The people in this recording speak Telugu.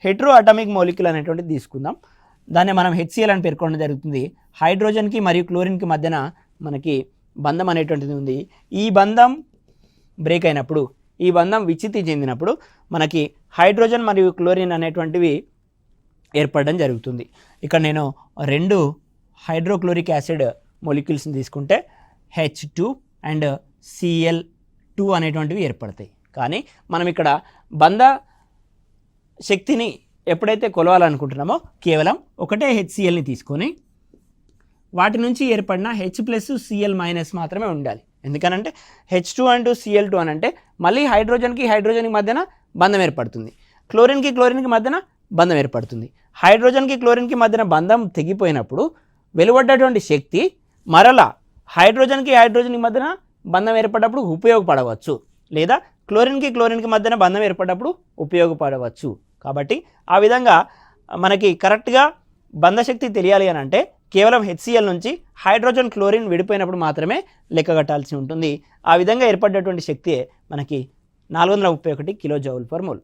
హెట్రో అటామిక్ మోలిక్యూల్ అనేటువంటిది తీసుకుందాం. దాన్ని మనం HCl అని పేర్కొనడం జరుగుతుంది. హైడ్రోజన్కి మరియు క్లోరిన్కి మధ్యన మనకి బంధం అనేటువంటిది ఉంది. ఈ బంధం బ్రేక్ అయినప్పుడు, ఈ బంధం విచ్ఛిత్తి చెందినప్పుడు మనకి హైడ్రోజన్ మరియు క్లోరిన్ అనేటువంటివి ఏర్పడడం జరుగుతుంది. ఇక్కడ నేను 2 హైడ్రోక్లోరిక్ యాసిడ్ మొలిక్యూల్స్ని తీసుకుంటే H2 అండ్ Cl2 అనేటువంటివి ఏర్పడతాయి. కానీ మనం ఇక్కడ బంధ శక్తిని ఎప్పుడైతే కొలవాలనుకుంటున్నామో కేవలం ఒకటే HClని తీసుకొని వాటి నుంచి ఏర్పడిన H+Cl- మాత్రమే ఉండాలి. ఎందుకనంటే H2 అంటూ Cl2 అని అంటే మళ్ళీ హైడ్రోజన్కి మధ్యన బంధం ఏర్పడుతుంది, క్లోరిన్కి మధ్యన బంధం ఏర్పడుతుంది. హైడ్రోజన్కి క్లోరిన్కి మధ్యన బంధం తెగిపోయినప్పుడు వెలువడ్డటువంటి శక్తి మరలా హైడ్రోజన్కి మధ్యన బంధం ఏర్పడినప్పుడు ఉపయోగపడవచ్చు, లేదా క్లోరిన్కి మధ్యన బంధం ఏర్పడినప్పుడు ఉపయోగపడవచ్చు. కాబట్టి ఆ విధంగా మనకి కరెక్ట్గా బంధశక్తి తెలియాలి అని అంటే కేవలం HCl నుంచి హైడ్రోజన్ క్లోరిన్ విడిపోయినప్పుడు మాత్రమే లెక్కగట్టాల్సి ఉంటుంది. ఆ విధంగా ఏర్పడేటువంటి శక్తి మనకి 431 kJ/mol.